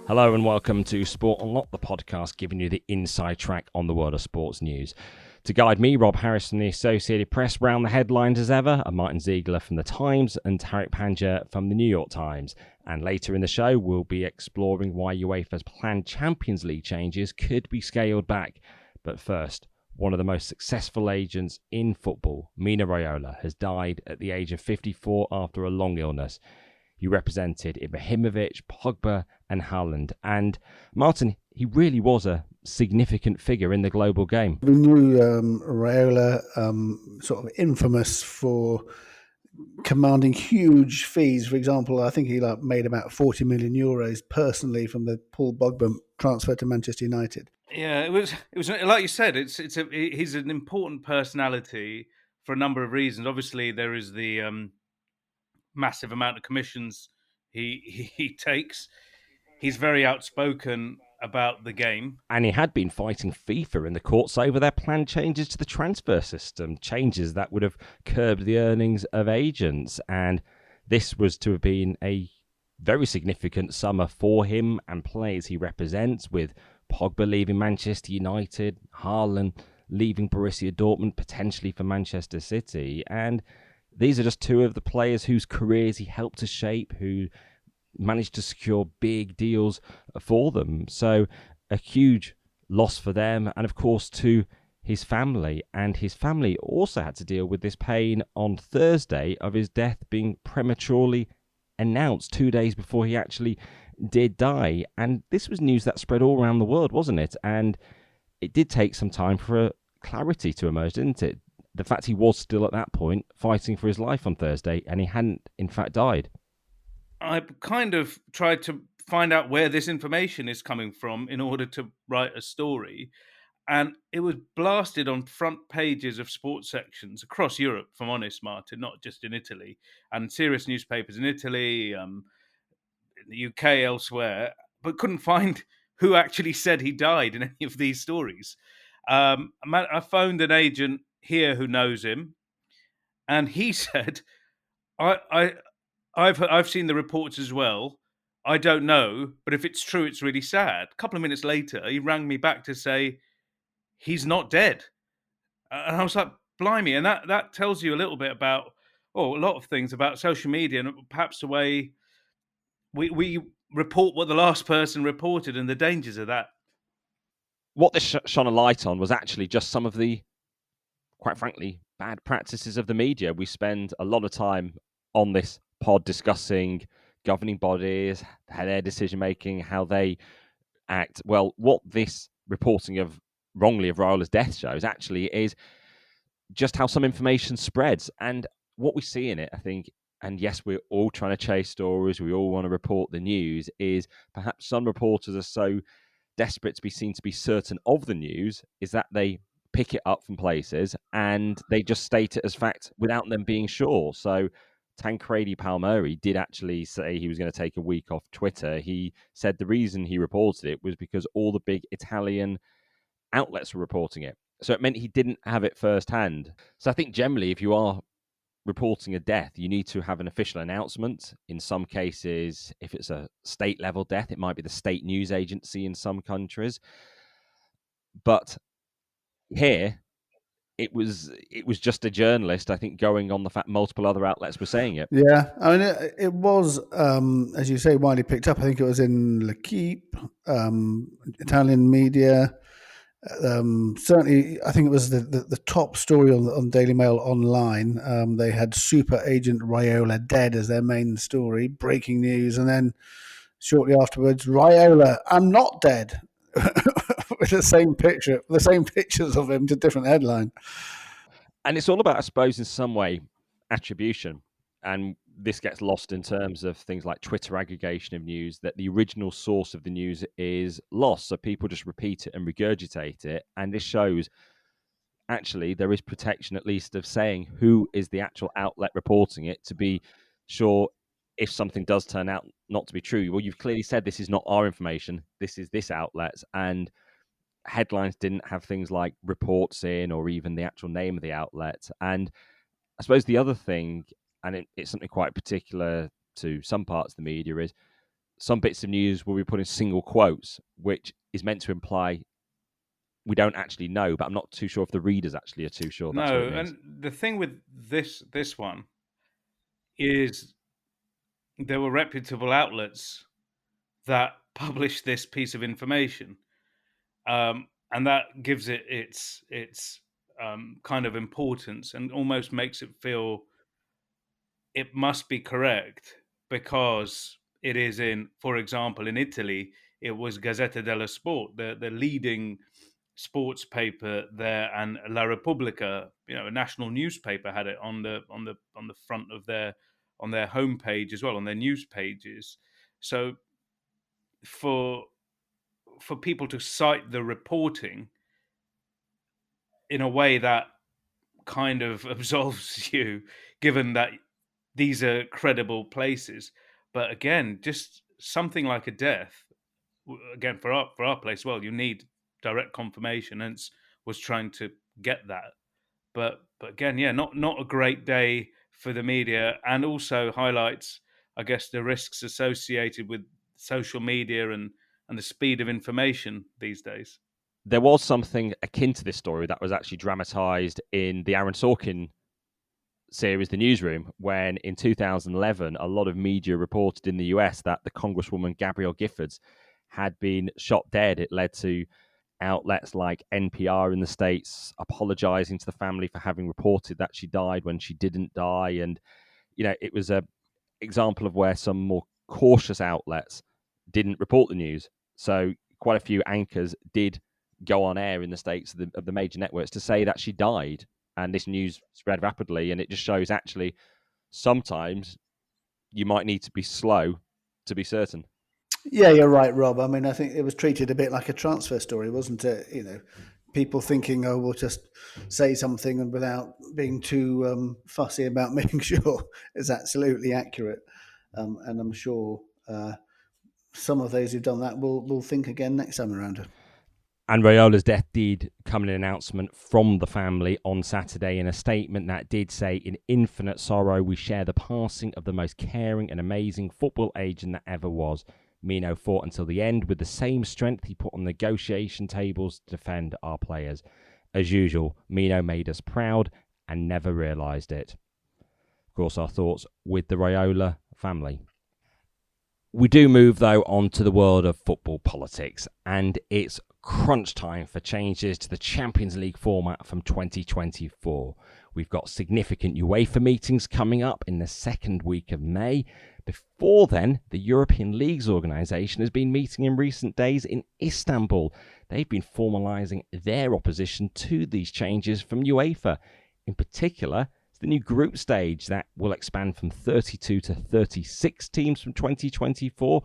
Hello and welcome to Sport Unlocked, the podcast giving you the inside track on the world of sports news. To guide me, Rob Harris from the Associated Press, round the headlines as ever, are Martyn Ziegler from the Times and Tariq Panja from the New York Times. And later in the show, we'll be exploring why UEFA's planned Champions League changes could be scaled back. But first, one of the most successful agents in football, Mino Raiola, has died at the age of 54 after a long illness. He represented Ibrahimovic, Pogba and Haaland. And Martyn, he really was a significant figure in the global game. We knew Raiola, sort of infamous for commanding huge fees. For example, I think he made about 40 million euros personally from the Paul Pogba transfer to Manchester United. Yeah, it was like you said. He's an important personality for a number of reasons. Obviously, there is the massive amount of commissions he takes. He's very outspoken about the game. And he had been fighting FIFA in the courts over their planned changes to the transfer system, changes that would have curbed the earnings of agents. And this was to have been a very significant summer for him and players he represents, with Pogba leaving Manchester United, Haaland leaving Borussia Dortmund, potentially for Manchester City. And these are just two of the players whose careers he helped to shape, who managed to secure big deals for them. So a huge loss for them, and of course to his family. And his family also had to deal with this pain on Thursday of his death being prematurely announced 2 days before he actually did die. And this was news that spread all around the world, wasn't it? And it did take some time for clarity to emerge, didn't it? The fact he was still at that point fighting for his life on Thursday, and he hadn't in fact died. I kind of tried to find out where this information is coming from in order to write a story. And it was blasted on front pages of sports sections across Europe, if I'm honest, Martyn, not just in Italy, and serious newspapers in Italy, in the UK, elsewhere, but couldn't find who actually said he died in any of these stories. I phoned an agent here who knows him, and he said, I've seen the reports as well. I don't know, but if it's true, it's really sad. A couple of minutes later, he rang me back to say he's not dead. And I was like, blimey. And that tells you a little bit about, a lot of things about social media and perhaps the way we report what the last person reported and the dangers of that. What this shone a light on was actually just some of the, quite frankly, bad practices of the media. We spend a lot of time on this pod discussing governing bodies, their decision making, how they act. Well, what this reporting of wrongly of Raiola's death shows actually is just how some information spreads. And what we see in it, I think, and yes, we're all trying to chase stories, we all want to report the news, is perhaps some reporters are so desperate to be seen to be certain of the news, is that they pick it up from places and they just state it as fact without them being sure. So Tancredi Palmieri did actually say he was going to take a week off Twitter. He said the reason he reported it was because all the big Italian outlets were reporting it. So it meant he didn't have it firsthand. So I think generally, if you are reporting a death, you need to have an official announcement. In some cases, if it's a state level death, it might be the state news agency in some countries. But here, it was just a journalist, I think, going on the fact multiple other outlets were saying it. Yeah, I mean, it was, as you say, widely picked up. I think it was in L'Equipe, Italian media. Certainly, I think it was the top story on Daily Mail online. They had Super Agent Raiola dead as their main story, breaking news, and then shortly afterwards, Raiola, I'm not dead, with the same pictures of him to different headline. And it's all about, I suppose, in some way, attribution. And this gets lost in terms of things like Twitter aggregation of news, that the original source of the news is lost. So people just repeat it and regurgitate it. And this shows actually there is protection, at least, of saying who is the actual outlet reporting it, to be sure if something does turn out not to be true. Well, you've clearly said this is not our information. This is this outlet's. And headlines didn't have things like reports in or even the actual name of the outlet. And I suppose the other thing, and it's something quite particular to some parts of the media, is some bits of news will be put in single quotes, which is meant to imply we don't actually know, but I'm not too sure if the readers actually are too sure that's what it means. And the thing with this one is there were reputable outlets that published this piece of information, and that gives it its kind of importance and almost makes it feel it must be correct because it is in, for example, in Italy, it was Gazzetta dello Sport, the leading sports paper there, and La Repubblica, a national newspaper, had it on the front of on their homepage as well, on their news pages. So for people to cite the reporting in a way that kind of absolves you, given that these are credible places. But again, just something like a death, again, for our place, well, you need direct confirmation, and was trying to get that. But again, yeah, not a great day for the media, and also highlights, I guess, the risks associated with social media and the speed of information these days. There was something akin to this story that was actually dramatised in the Aaron Sorkin series, The Newsroom, when in 2011, a lot of media reported in the US that the Congresswoman Gabrielle Giffords had been shot dead. It led to outlets like NPR in the States apologizing to the family for having reported that she died when she didn't die. And, it was a example of where some more cautious outlets didn't report the news. So quite a few anchors did go on air in the States of the major networks to say that she died. And this news spread rapidly. And it just shows actually sometimes you might need to be slow to be certain. Yeah, you're right, Rob. I mean, I think it was treated a bit like a transfer story, wasn't it? People thinking, oh, we'll just say something and without being too fussy about making sure it's absolutely accurate. And I'm sure some of those who've done that will think again next time around. And Raiola's death did come in an announcement from the family on Saturday in a statement that did say, in infinite sorrow, we share the passing of the most caring and amazing football agent that ever was. Mino fought until the end with the same strength he put on negotiation tables to defend our players. As usual, Mino made us proud and never realised it. Of course, our thoughts with the Raiola family. We do move, though, on to the world of football politics, and it's crunch time for changes to the Champions League format from 2024. We've got significant UEFA meetings coming up in the second week of May. Before then, the European Leagues organisation has been meeting in recent days in Istanbul. They've been formalising their opposition to these changes from UEFA. In particular, the new group stage that will expand from 32 to 36 teams from 2024.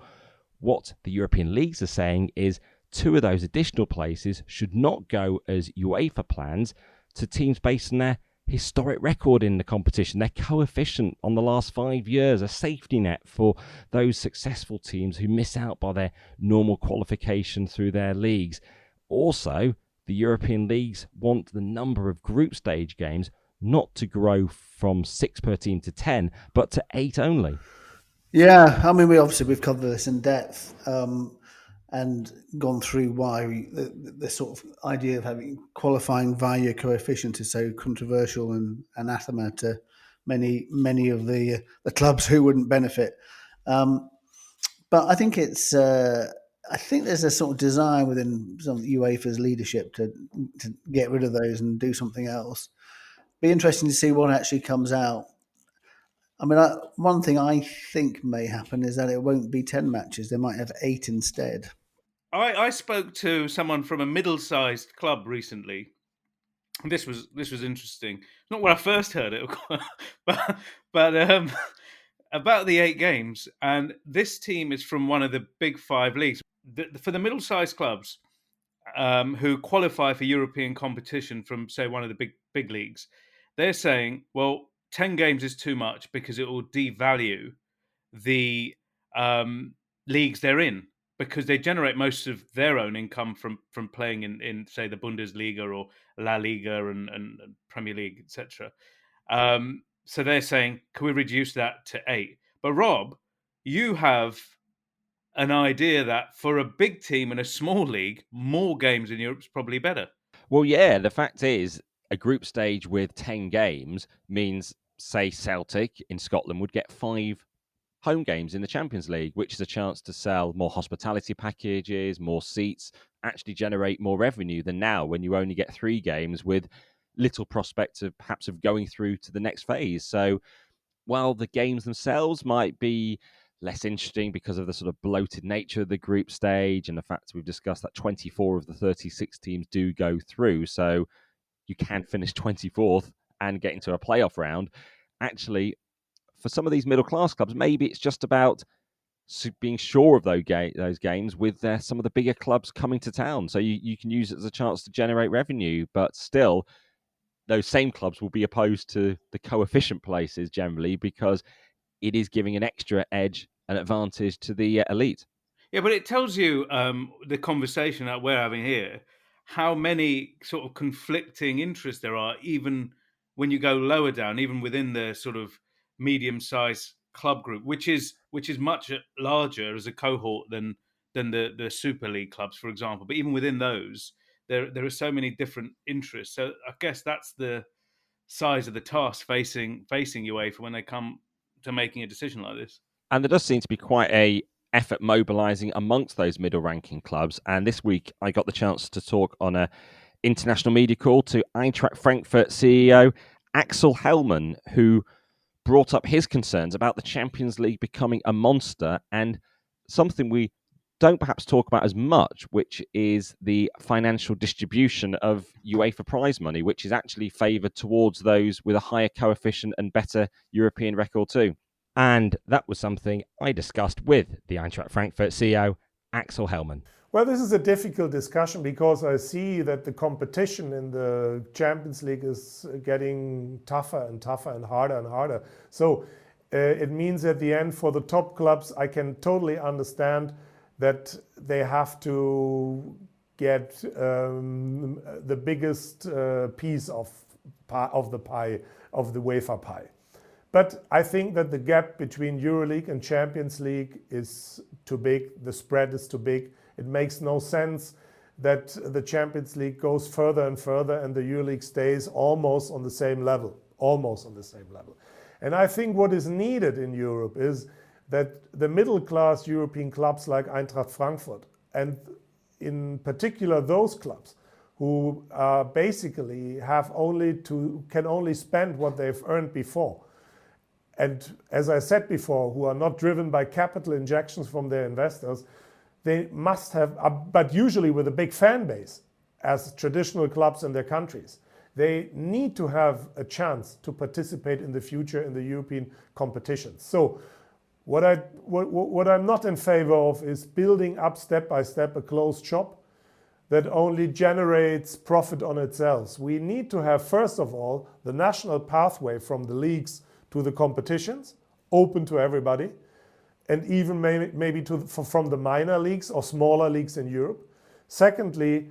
What the European leagues are saying is 2 of those additional places should not go as UEFA plans to teams based on their historic record in the competition, their coefficient on the last 5 years, a safety net for those successful teams who miss out by their normal qualification through their leagues. Also, the European leagues want the number of group stage games not to grow from 6 per team to 10, but to 8 only. Yeah, I mean, we've covered this in depth and gone through why the sort of idea of having qualifying via coefficient is so controversial and anathema to many of the clubs who wouldn't benefit. But I think I think there's a sort of desire within some of UEFA's leadership to get rid of those and do something else. Be interesting to see what actually comes out. I mean, one thing I think may happen is that it won't be 10 matches. They might have 8 instead. I spoke to someone from a middle-sized club recently. This was interesting. Not where I first heard it, but about the 8 games. And this team is from one of the big 5 leagues. For the middle-sized clubs who qualify for European competition from, say, one of the big leagues, they're saying, well, 10 games is too much because it will devalue the leagues they're in, because they generate most of their own income from playing in say the Bundesliga or La Liga and Premier League, etc. So they're saying, can we reduce that to 8? But Rob, you have an idea that for a big team in a small league, more games in Europe is probably better. Well, yeah, the fact is, a group stage with 10 games means, say, Celtic in Scotland would get 5 home games in the Champions League, which is a chance to sell more hospitality packages, more seats, actually generate more revenue than now when you only get 3 games with little prospect of perhaps of going through to the next phase. So while the games themselves might be less interesting because of the sort of bloated nature of the group stage and the fact we've discussed that 24 of the 36 teams do go through, so you can finish 24th and get into a playoff round. Actually, for some of these middle class clubs, maybe it's just about being sure of those games with some of the bigger clubs coming to town. So you can use it as a chance to generate revenue, but still, those same clubs will be opposed to the coefficient places generally because it is giving an extra edge, an advantage to the elite. Yeah, but it tells you the conversation that we're having here, how many sort of conflicting interests there are, even when you go lower down, even within the sort of medium-sized club group, which is much larger as a cohort than the Super League clubs, for example. But even within those, there are so many different interests. So I guess that's the size of the task facing UEFA when they come to making a decision like this. And there does seem to be quite a effort mobilising amongst those middle ranking clubs. And this week I got the chance to talk on a international media call to Eintracht Frankfurt CEO Axel Hellmann, who brought up his concerns about the Champions League becoming a monster and something we don't perhaps talk about as much, which is the financial distribution of UEFA prize money, which is actually favoured towards those with a higher coefficient and better European record too. And that was something I discussed with the Eintracht Frankfurt CEO, Axel Hellmann. Well, this is a difficult discussion because I see that the competition in the Champions League is getting tougher and tougher and harder. So it means at the end for the top clubs, I can totally understand that they have to get the biggest piece of the pie, of the UEFA pie. But I think that the gap between EuroLeague and Champions League is too big. The spread is too big. It makes no sense that the Champions League goes further and further and the EuroLeague stays almost on the same level. And I think what is needed in Europe is that the middle-class European clubs like Eintracht Frankfurt, and in particular those clubs who basically can only spend what they've earned before, and as I said before, who are not driven by capital injections from their investors, they must have, but usually with a big fan base, as traditional clubs in their countries. They need to have a chance to participate in the future in the European competitions. So what I'm not in favor of is building up step by step a closed shop that only generates profit on itself. We need to have, first of all, the national pathway from the leagues to the competitions, open to everybody, and even maybe from the minor leagues or smaller leagues in Europe. Secondly,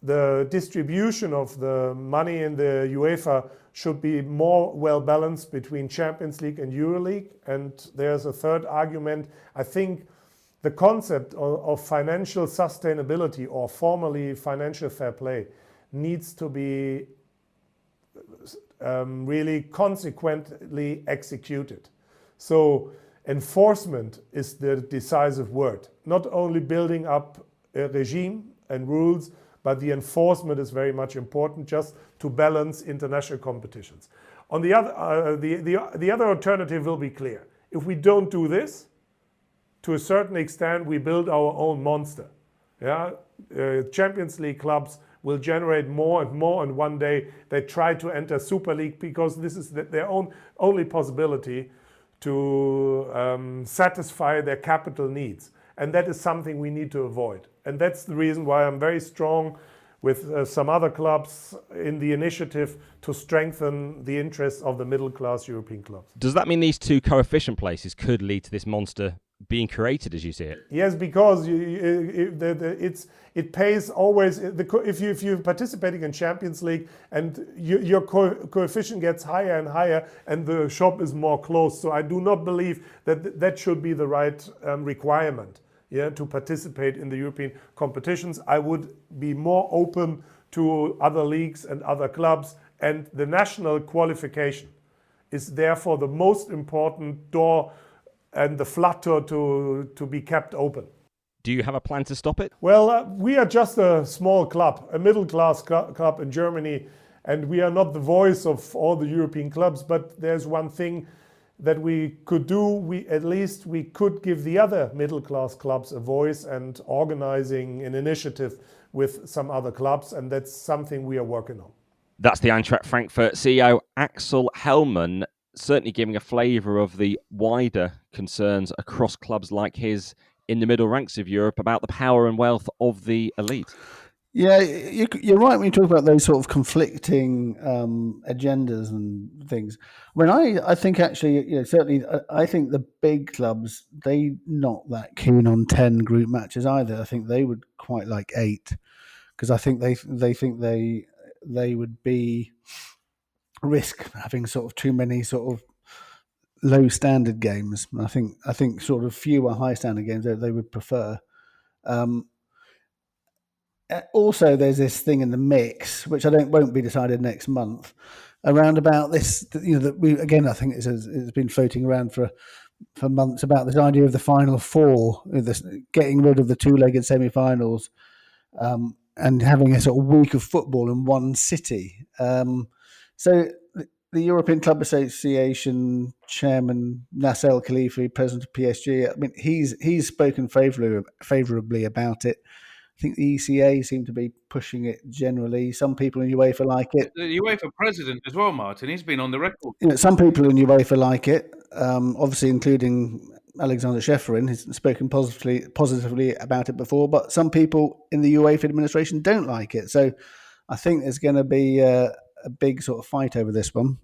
the distribution of the money in the UEFA should be more well balanced between Champions League and EuroLeague. And there's a third argument. I think the concept of financial sustainability, or formerly financial fair play, needs to be really consequently executed. So enforcement is the decisive word. Not only building up a regime and rules, but the enforcement is very much important just to balance international competitions. On the other, the other alternative will be clear. If we don't do this, to a certain extent, we build our own monster. Yeah, Champions League clubs will generate more and more, and one day they try to enter Super League because this is their only possibility to satisfy their capital needs. And that is something we need to avoid. And that's the reason why I'm very strong with some other clubs in the initiative to strengthen the interests of the middle-class European clubs. Does that mean these two coefficient places could lead to this monster being created as you see it? Yes, because it pays always. If you're participating in Champions League and your coefficient gets higher and higher, and the shop is more closed. So I do not believe that should be the right requirement. to participate in the European competitions. I would be more open to other leagues and other clubs, and the national qualification is therefore the most important door and the flutter to be kept open. Do you have a plan to stop it? Well, we are just a small club, a middle-class club in Germany, and we are not the voice of all the European clubs, but there's one thing that we could do. We could give the other middle-class clubs a voice and organizing an initiative with some other clubs, and that's something we are working on. That's the Eintracht Frankfurt CEO, Axel Hellmann, certainly giving a flavour of the wider concerns across clubs like his in the middle ranks of Europe about the power and wealth of the elite. Yeah, you're right when you talk about those sort of conflicting agendas and things. I mean, I think actually, certainly, I think the big clubs, they're not that keen on 10 group matches either. I think they would quite like 8, because I think they think they would be risk having sort of too many sort of low standard games. I think sort of fewer high standard games they would prefer. Also, there's this thing in the mix, which won't be decided next month, around about this. That we again, I think it's been floating around for months about this idea of the final four, getting rid of the two-legged semi-finals, and having a sort of week of football in one city. So the European Club Association chairman Nasser Khalifi, president of PSG, I mean, he's spoken favourably about it. I think the ECA seem to be pushing it generally. Some people in UEFA like it. The UEFA president as well, Martyn. He's been on the record. Some people in UEFA like it, obviously including Alexander Shefferin, who's spoken positively about it before. But some people in the UEFA administration don't like it. So I think there's going to be a big sort of fight over this one.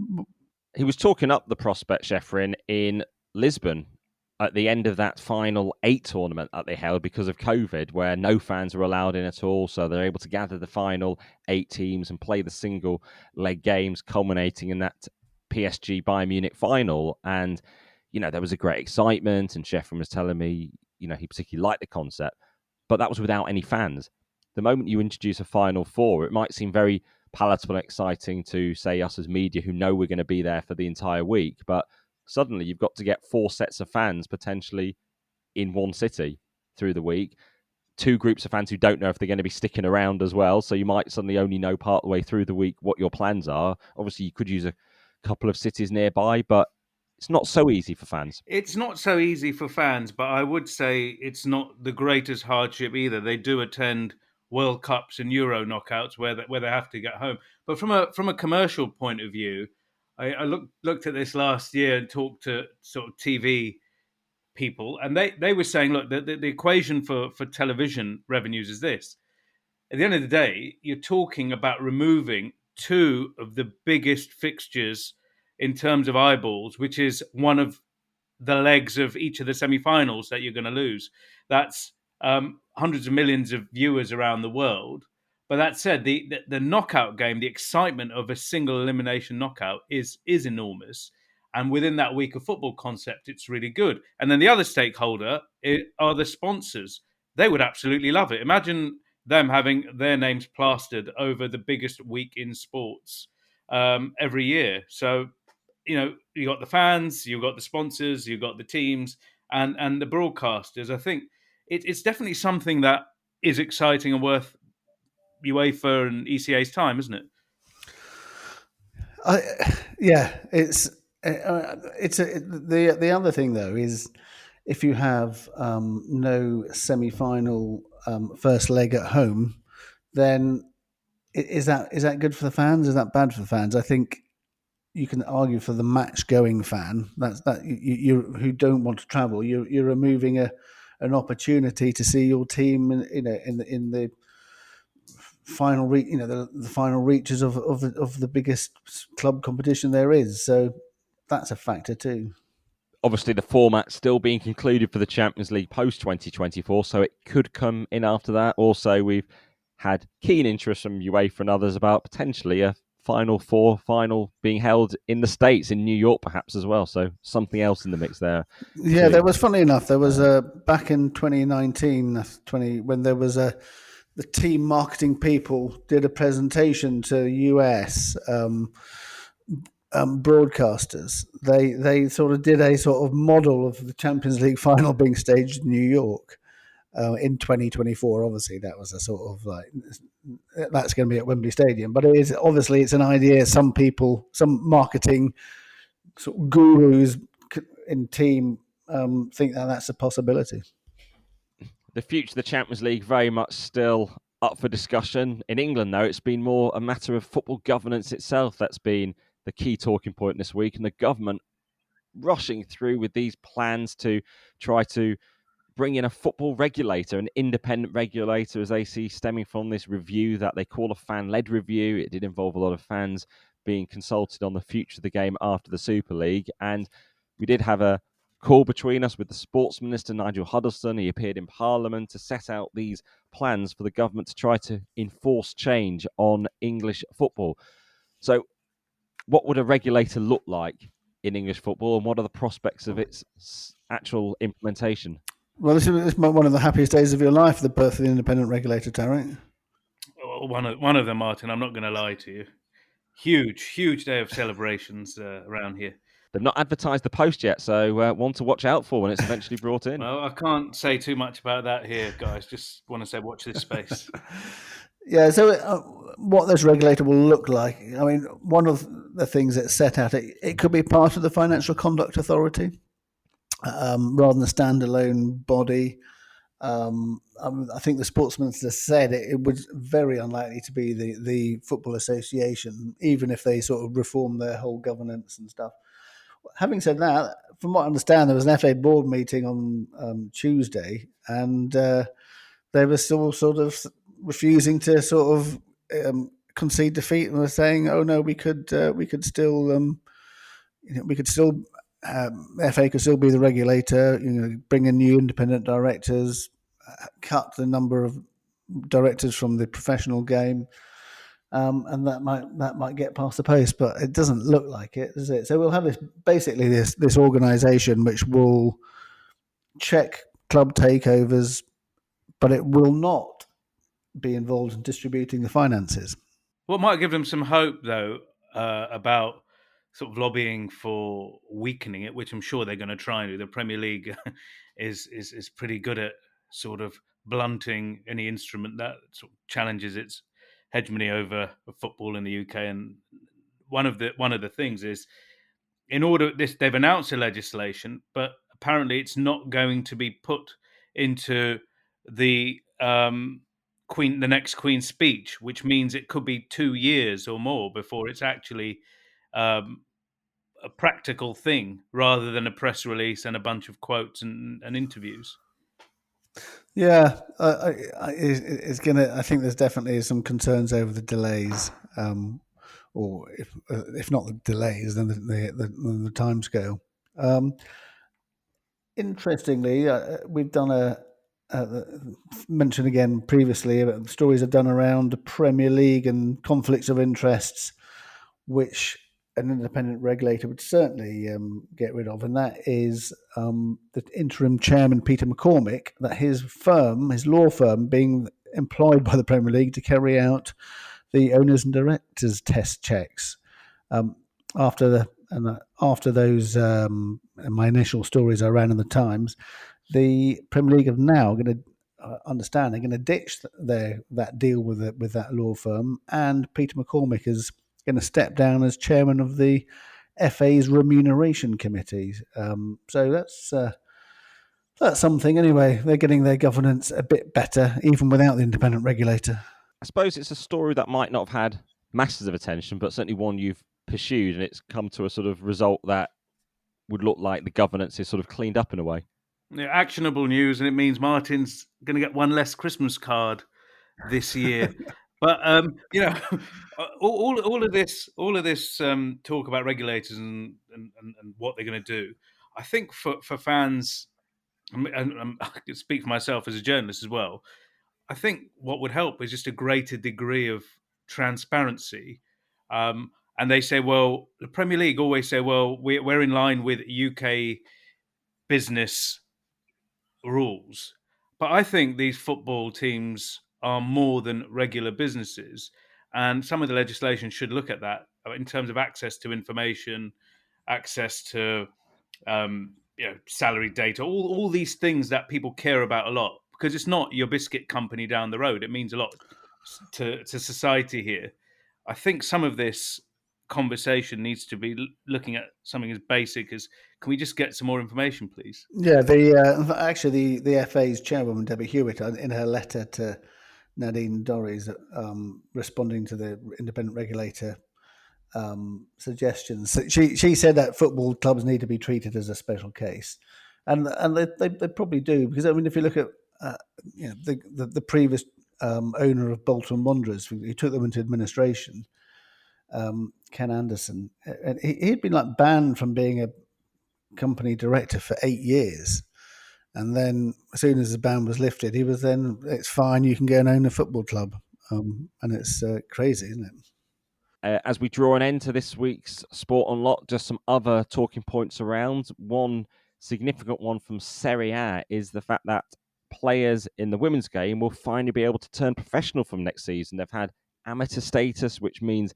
He was talking up the prospect, Shefferin, in Lisbon at the end of that final 8 tournament that they held because of COVID, where no fans were allowed in at all. So they're able to gather the final 8 teams and play the single leg games, culminating in that PSG Bayern Munich final. And, there was a great excitement, and Shefferin was telling me, he particularly liked the concept, but that was without any fans. The moment you introduce a final 4, it might seem very palatable and exciting to, say, us as media who know we're going to be there for the entire week, but suddenly you've got to get 4 sets of fans potentially in one city through the week. 2 groups of fans who don't know if they're going to be sticking around as well. So you might suddenly only know part of the way through the week what your plans are. Obviously, you could use a couple of cities nearby, but it's not so easy for fans. It's not so easy for fans, but I would say it's not the greatest hardship either. They do attend World Cups and Euro knockouts where they have to get home. But from a commercial point of view, I looked at this last year and talked to sort of TV people, and they were saying, look, the equation for television revenues is this. At the end of the day, you're talking about removing 2 of the biggest fixtures in terms of eyeballs, which is one of the legs of each of the semi-finals that you're going to lose. That's hundreds of millions of viewers around the world. But that said, the knockout game, the excitement of a single elimination knockout is enormous. And within that week of football concept, it's really good. And then the other stakeholder are the sponsors. They would absolutely love it. Imagine them having their names plastered over the biggest week in sports every year. So, you got the fans, you've got the sponsors, you've got the teams, and the broadcasters. I think it's definitely something that is exciting and worth UEFA and ECA's time, isn't it? The other thing though is if you have no semi-final first leg at home, then is that good for the fans? Is that bad for the fans? I think you can argue for the match-going fan you who don't want to travel. You're removing an opportunity to see your team in the final the final reaches of the biggest club competition there is. So that's a factor too. Obviously, the format still being concluded for the Champions League post 2024, so it could come in after that. Also, we've had keen interest from UEFA and others about potentially a Final Four final being held in the States, in New York, perhaps as well. So something else in the mix there. Yeah, too. there was, funny enough, there was back in 2019, when there was the team marketing people did a presentation to US broadcasters. They sort of did a sort of model of the Champions League final being staged in New York in 2024. Obviously, that was a sort of like, that's going to be at Wembley Stadium, but it's an idea. Some people, some marketing sort of gurus in team think that that's a possibility. The future of the Champions League very much still up for discussion. In England, though, it's been more a matter of football governance itself that's been the key talking point this week, and the government rushing through with these plans to try to bring in a football regulator, an independent regulator, as they see, stemming from this review that they call a fan-led review. It did involve a lot of fans being consulted on the future of the game after the Super League, and we did have a call between us with the Sports Minister, Nigel Huddleston. He appeared in Parliament to set out these plans for the government to try to enforce change on English football. So what would a regulator look like in English football, and what are the prospects of its actual implementation? Well, this is one of the happiest days of your life, the birth of the independent regulator, Tariq. One of them, Martyn. I'm not going to lie to you. Huge day of celebrations around here. They've not advertised the post yet, so one to watch out for when it's eventually brought in. Well, I can't say too much about that here, guys. Just want to say watch this space. Yeah, so what this regulator will look like, I mean, one of the things that's set out, it could be part of the Financial Conduct Authority rather than a standalone body. I think the Sports Minister said it was very unlikely to be the Football Association, even if they sort of reform their whole governance and stuff. Having said that, from what I understand, there was an FA board meeting on Tuesday, and they were still sort of refusing to sort of concede defeat, and were saying, "Oh no, we could still, FA could still be the regulator. Bring in new independent directors, cut the number of directors from the professional game." And that might get past the post, but it doesn't look like it, does it? So we'll have this organisation which will check club takeovers, but it will not be involved in distributing the finances. What might give them some hope, though, about sort of lobbying for weakening it, which I'm sure they're going to try and do. The Premier League is pretty good at sort of blunting any instrument that sort of challenges its hegemony over football in the UK. And one of the things is, in order they've announced a legislation, but apparently it's not going to be put into the the next Queen's speech, which means it could be 2 years or more before it's actually a practical thing, rather than a press release and a bunch of quotes and interviews. Yeah, it's gonna. I think there's definitely some concerns over the delays, or if not the delays, then the timescale. Interestingly, we've done mentioned again previously about stories I've done around the Premier League and conflicts of interests, which an independent regulator would certainly get rid of, and that is the interim chairman, Peter McCormick, that his law firm, being employed by the Premier League to carry out the owners and directors test checks. After those, my initial stories I ran in the Times, the Premier League have now going to understand they're going to ditch that deal with that law firm, and Peter McCormick is going to step down as chairman of the FA's remuneration committee. So that's something. Anyway, they're getting their governance a bit better, even without the independent regulator. I suppose it's a story that might not have had masses of attention, but certainly one you've pursued, and it's come to a sort of result that would look like the governance is sort of cleaned up in a way. Yeah, actionable news, and it means Martyn's going to get one less Christmas card this year. But all of this talk about regulators and what they're going to do, I think for fans, and I can speak for myself as a journalist as well, I think what would help is just a greater degree of transparency And they say, well, the Premier League always say, well, we're in line with UK business rules. But I think these football teams are more than regular businesses. And some of the legislation should look at that in terms of access to information, access to salary data, all these things that people care about a lot, because it's not your biscuit company down the road. It means a lot to society here. I think some of this conversation needs to be looking at something as basic as, can we just get some more information, please? Yeah, actually the FA's chairwoman Debbie Hewitt, in her letter to Nadine Dorries, responding to the independent regulator suggestions, she said that football clubs need to be treated as a special case, and they probably do, because I mean, if you look at the previous owner of Bolton Wanderers, who took them into administration, Ken Anderson, and he'd been like banned from being a company director for 8 years. And then as soon as the ban was lifted, he was then, it's fine, you can go and own a football club. And it's crazy, isn't it? As we draw an end to this week's Sport Unlocked, just some other talking points around. One significant one from Serie A is the fact that players in the women's game will finally be able to turn professional from next season. They've had amateur status, which means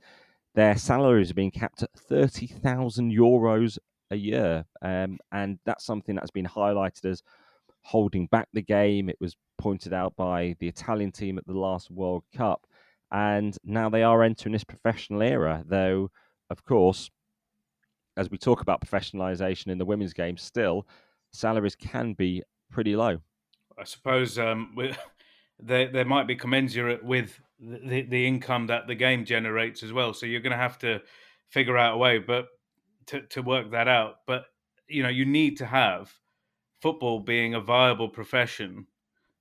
their salaries are being capped at €30,000 a year. And that's something that's been highlighted as holding back the game. It was pointed out by the Italian team at the last World Cup. And now they are entering this professional era, though, of course, as we talk about professionalisation in the women's game, still, salaries can be pretty low. I suppose they might be commensurate with the income that the game generates as well. So you're going to have to figure out a way to work that out. But, you need to have football being a viable profession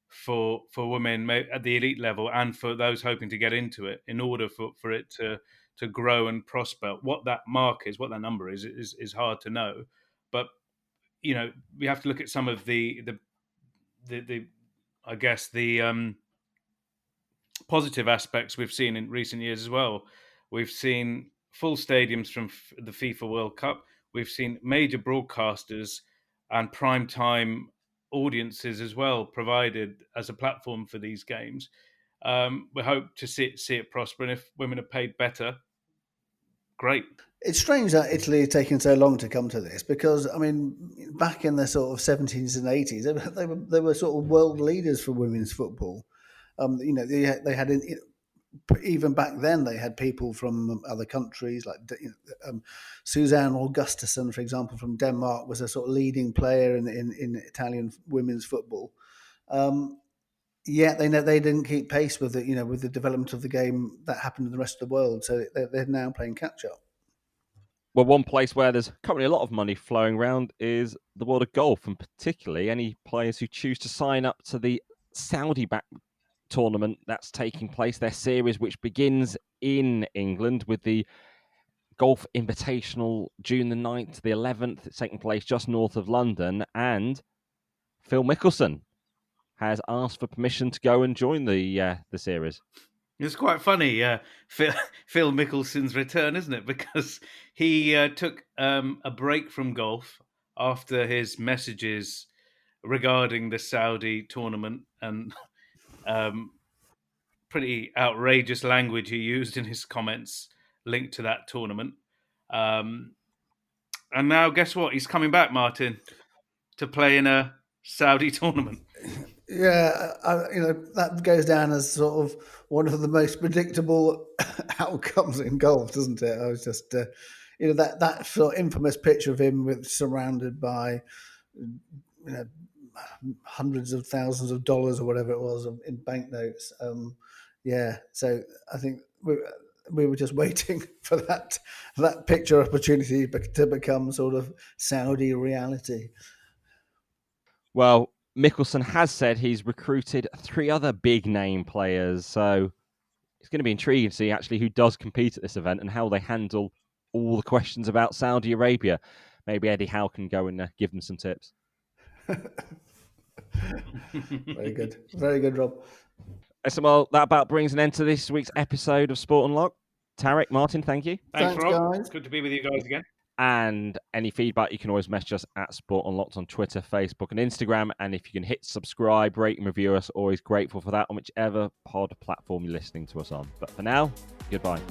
for women at the elite level, and for those hoping to get into it, in order for it to grow and prosper. What that mark is, what that number is hard to know. But, we have to look at some of the I guess the positive aspects we've seen in recent years as well. We've seen full stadiums from the FIFA World Cup. We've seen major broadcasters and prime time audiences as well provided as a platform for these games. We hope to see it prosper, and if women are paid better, great. It's strange that Italy is taking so long to come to this, because I mean, back in the sort of 70s and 80s, they were sort of world leaders for women's football. They had even back then they had people from other countries, like Suzanne Augustason, for example, from Denmark, was a sort of leading player in Italian women's football. Yet they didn't keep pace with the development of the game that happened in the rest of the world. So they're now playing catch up. Well, one place where there's currently a lot of money flowing around is the world of golf, and particularly any players who choose to sign up to the Saudi-backed tournament that's taking place, their series, which begins in England with the Golf Invitational June the 9th to the 11th. It's taking place just north of London, and Phil Mickelson has asked for permission to go and join the series. It's quite funny, Phil Mickelson's return, isn't it? Because he took a break from golf after his messages regarding the Saudi tournament, and pretty outrageous language he used in his comments linked to that tournament. And now, guess what? He's coming back, Martyn, to play in a Saudi tournament. Yeah, that goes down as sort of one of the most predictable outcomes in golf, doesn't it? I was just, that sort of infamous picture of him surrounded by, hundreds of thousands of dollars or whatever it was in banknotes. So I think we were just waiting for that picture opportunity to become sort of Saudi reality. Well, Mickelson has said he's recruited 3 other big name players, so it's going to be intriguing to see actually who does compete at this event and how they handle all the questions about Saudi Arabia. Maybe Eddie Howe can go and give them some tips. Very good, Rob. So, well, that about brings an end to this week's episode of Sport Unlocked. Tariq, Martyn, thank you. Thanks, Thanks, Rob. guys. Good to be with you guys again. And any feedback, you can always message us at Sport Unlocked on Twitter, Facebook, and Instagram. And if you can hit subscribe, rate, and review us, always grateful for that on whichever pod platform you're listening to us on. But for now, goodbye.